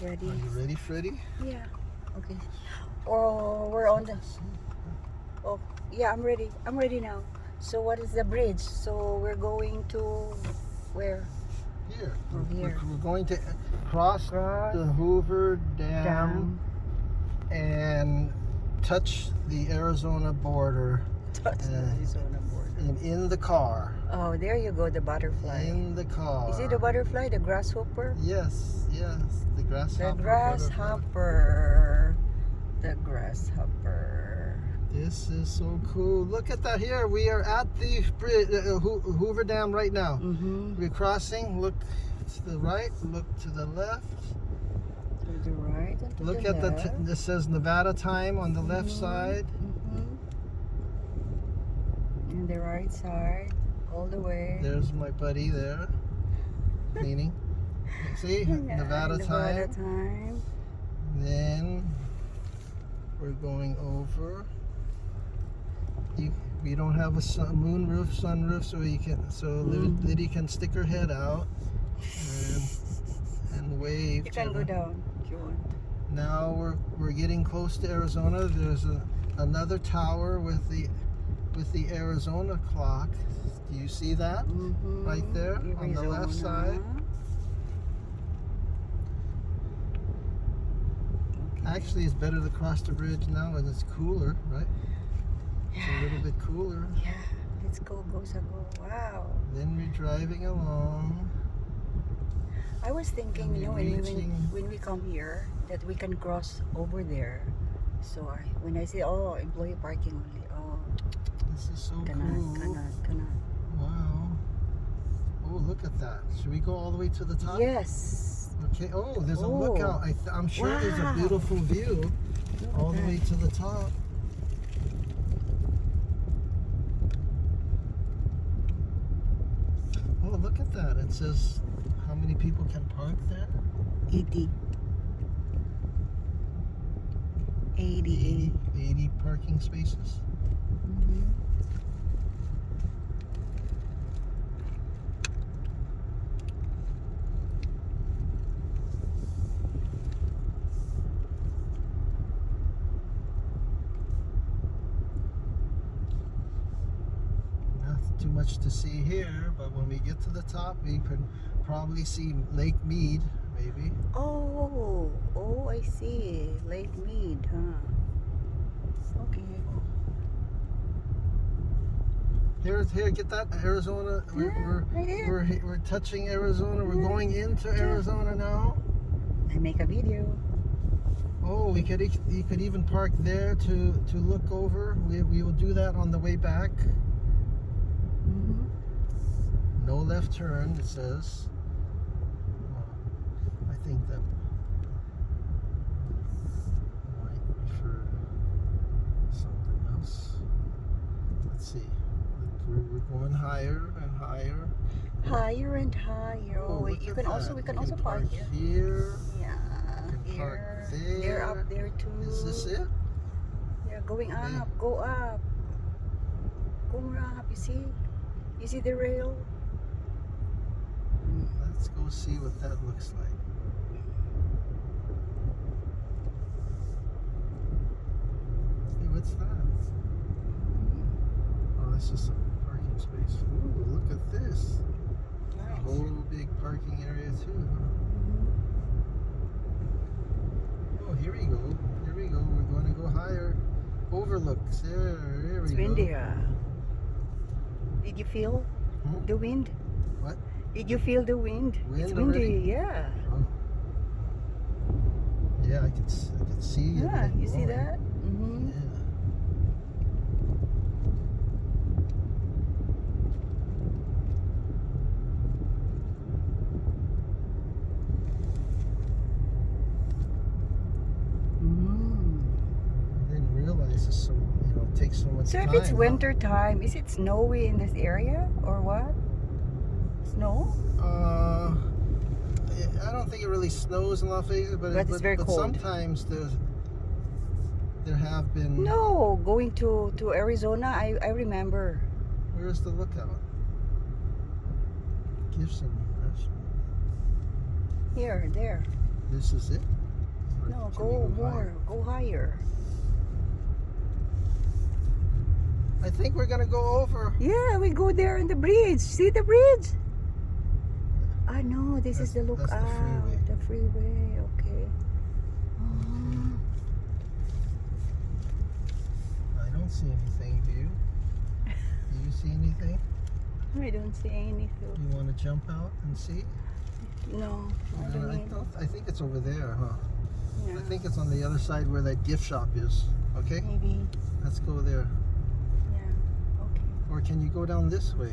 ready. Are you ready, Freddie? Yeah. Okay. Oh, we're on the. Oh, yeah. I'm ready. I'm ready now. So what is the bridge? So we're going to where? Here. Oh, here. We're going to cross the Hoover Dam and touch the Arizona border. Touch the Arizona border. And in the car. Oh, there you go. The butterfly. In the car. Is it the butterfly? The grasshopper? Yes, yes. The grasshopper. The grasshopper. The grasshopper. This is so cool. Look at that here. We are at the Hoover Dam right now. We're crossing. Look to the right. Look to the left. To the right and to Look the at left. this says Nevada time on the left side. And the right side. All the way. There's my buddy there. Cleaning. See? Yeah, Nevada time. time. Then we're going over. We don't have a sunroof, so Liddy can stick her head out and wave. You can go down if you want. Now we're getting close to Arizona. There's another tower with the Arizona clock. Do you see that? Right there on the left side. Actually, it's better to cross the bridge now and it's cooler, right? It's a little bit cooler. Yeah, let's go, go. Wow. Then we're driving along. I was thinking, you know, when we come here, that we can cross over there. So when I say, oh, employee parking only, oh. This is so cool. Cannot. Wow. Oh, look at that. Should we go all the way to the top? Yes. Okay. Oh, there's a lookout. I'm sure there's a beautiful view all the way to the top. Oh, look at that. It says how many people can park there? 80 parking spaces. Too much to see here, but when we get to the top, we could probably see Lake Mead, maybe. Oh, I see. Lake Mead, huh? Okay. Here, get that Arizona. We're touching Arizona. We're going into Arizona now. I make a video. Oh, you could even park there to look over. We will do that on the way back. No left turn, it says. I think that might refer to something else. Let's see. We're going higher and higher. Higher and higher. Oh, wait, we can also park here. Yeah, Park here. there. They're up there too. Is this it? They're going up. Go up. Go more up. You see? You see the rail? Let's go see what that looks like. Hey, what's that? Oh, that's just a parking space. Ooh, look at this. Nice. A whole big parking area too, huh? Oh, here we go. Here we go. We're going to go higher. Overlooks. There we go. It's windy. Did you feel the wind? What? Did you feel the wind? It's windy, already? yeah. Oh. Yeah, I could see it. Yeah, you see blowing. that? Yeah. I didn't realize it's so, it takes so much So time. if it's winter time, is it snowy in this area or what? Snow? I don't think it really snows in Las Vegas, but it's very cold. Sometimes there have been. No, going to Arizona, I remember. Where's the lookout? Gibson. Here, there. This is it? Or No, can we go more. higher? Go higher. I think we're gonna go over. Yeah, we go there on the bridge. See the bridge? I know, this is the That's lookout. the freeway. The freeway, okay. Oh. I don't see anything, do you? Do you see anything? I don't see anything. You want to jump out and see? No, I don't need. I think it's over there, huh? Yeah. I think it's on the other side where that gift shop is. Okay? Maybe. Let's go there. Yeah. Okay. Or can you go down this way?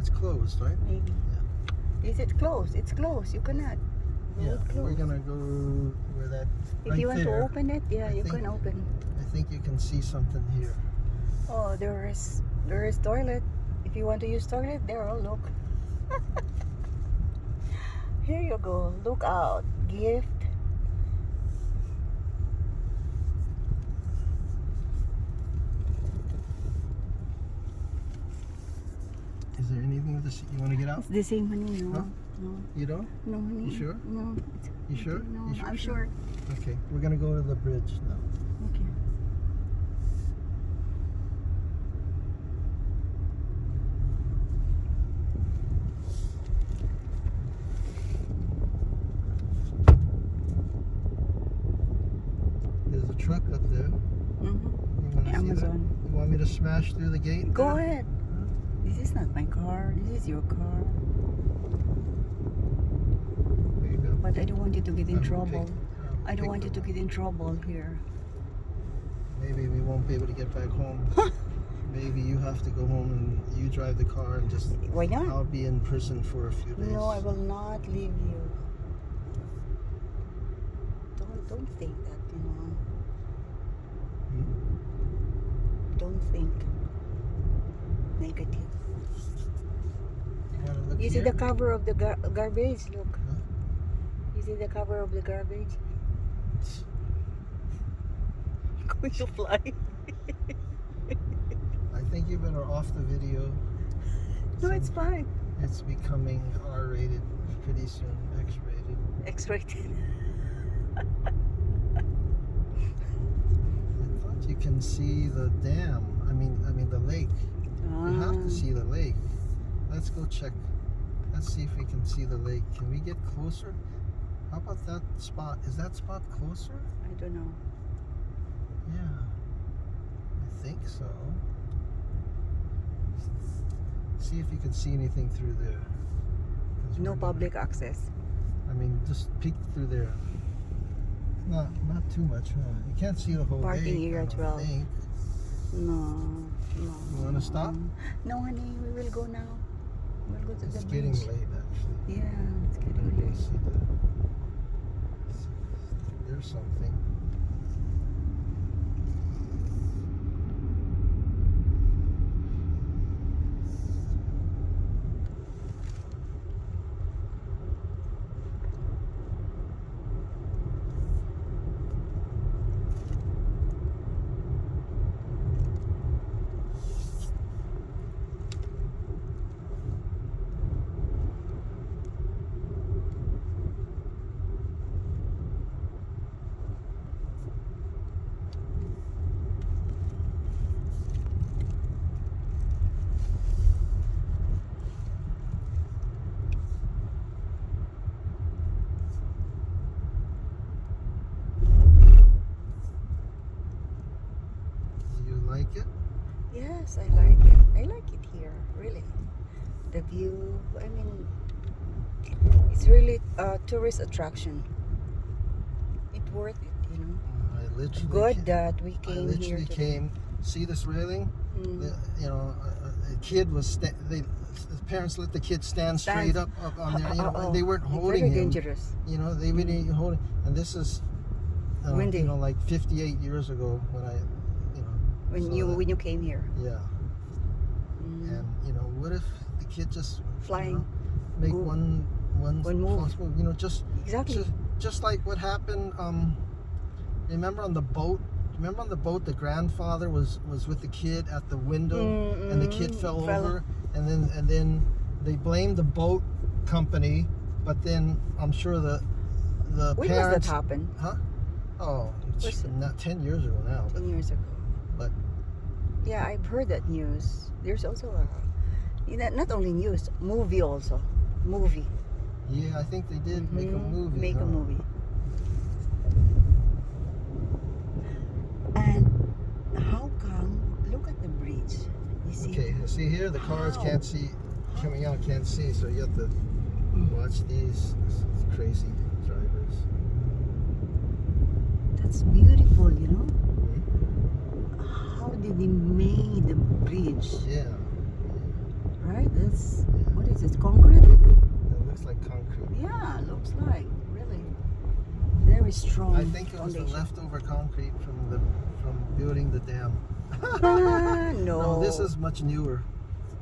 It's closed, right? Maybe. Is it closed? It's closed. You cannot. Yeah. It's We're closed. gonna go where that. If right you want there, to open it, yeah, I you think- can open. I think you can see something here. Oh, there is toilet. If you want to use toilet, there. Oh, look. Here you go. Look out. Gift. Is there anything with this? You want to get out? It's the same honey, no. Huh? No. You don't? No, honey. You sure? No. It's, You sure? No, You sure? I'm sure. Okay, we're gonna go to the bridge now. Okay. There's a truck up there. Mm-hmm. You want to see that? Amazon. You want me to smash through the gate? Go there? ahead. This is not my car. This is your car. There you go. But I don't want you to get in I will trouble. pick- I don't pick want you the to one. get in trouble here. Maybe we won't be able to get back home. Maybe you have to go home and you drive the car and just. Why not? I'll be in prison for a few days. No, I will not leave you. Don't think that, you know. Hmm? Don't think negative. You want to look You see here? the cover of the garbage? Look. Huh? You see the cover of the garbage? Going to fly. I think you better off the video. No, it's fine. It's becoming R-rated pretty soon, X-rated. X-rated. I thought you can see the dam. I mean the lake. You have to see the lake. Let's go check. Let's see if we can see the lake. Can we get closer? How about that spot? Is that spot closer? I don't know. Yeah, I think so. See if you can see anything through there. 'Cause No we're public access. I mean, just peek through there. Not too much, huh? You can't see the whole Parking lake, area I don't 12. think. No. You want to stop? No, honey, we will go now. We'll go to It's the getting bridge. late, actually. Yeah, it's I getting can late. see there's something. Do you like it? Yes, I like it. I like it here, really. The view, I mean, it's really a tourist attraction. It's worth it, you know. I literally Good that we I came here literally today. came. See this railing? Mm. The kid was the parents let the kid stand straight up on there. You know, and they weren't It's holding very him. dangerous. You know, they really holding. And this is, Windy. you know, like 58 years ago when I, you know. When so you that- when you came here. Yeah. Mm. And you know, what if the kid just Flying. you know, make Go. one move. false move? You know, Exactly. just like what happened. Remember on the boat? Remember on the boat, the grandfather was with the kid at the window, and the kid fell over, and then they blamed the boat company, but then I'm sure the When was that parents. happen? Huh? Oh, Was it? not 10 years ago now. 10 years ago. But Yeah, I've heard that news. There's also not only news, movie also. Movie. yeah, I think they did make a Mhm. movie. Make huh? a movie. And how come? Look at the bridge. You see? Okay, see here, the cars How? can't see, coming out can't see, so you have to watch these crazy drivers. That's beautiful, you know. Mhm. How did they make the bridge? Yeah, Right? That's yeah. what is it? Concrete? It looks like concrete. Yeah, looks like really very strong. I think it was the foundation. leftover concrete from building the dam. Ah, no. No, this is much newer.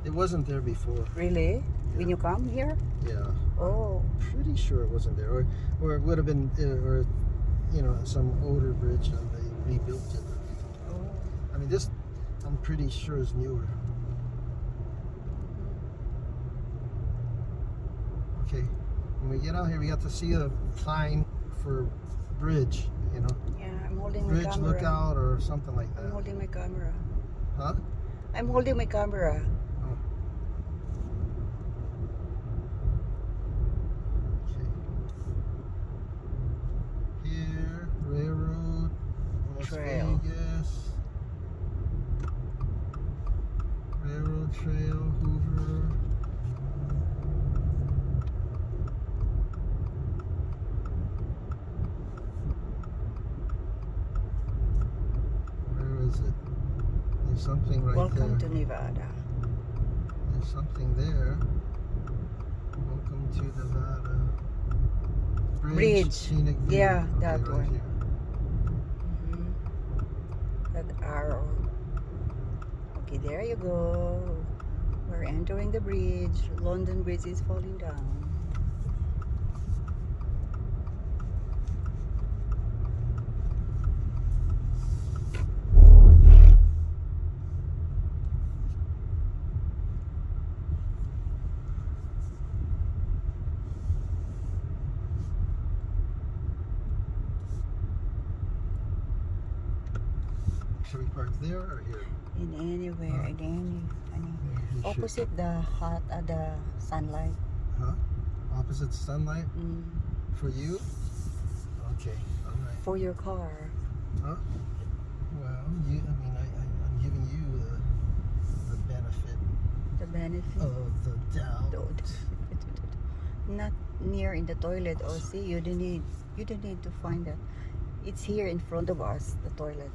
It wasn't there before. Really? When you come here? Yeah. Oh, Pretty sure it wasn't there, or it would have been, or you know, some older bridge and they rebuilt it. oh. I mean, this I'm pretty sure is newer. Okay, when we get out here, we got to see a sign for bridge, you know, Yeah, I'm holding my bridge camera. lookout or something like I'm that. holding my camera. Huh? I'm holding my camera. Oh. Okay. Here, railroad, Las Trail. Vegas. Railroad trail, Hoover. Where is it? There's something right Welcome there. to Nevada. There's something there. Welcome to Nevada. Bridge. Scenic view. Yeah, Okay, that right one. here. That arrow. Okay, there you go. We're entering the bridge. London Bridge is falling down. Should we park there or here? In anywhere, in any We should. opposite the sunlight. Huh? Opposite sunlight Mm. for you? Okay, all right. For your car. Huh? Well, I'm giving you the benefit The benefit. of the doubt. Not near in the toilet. Oh, see, you don't need to find that. It's here in front of us, the toilet.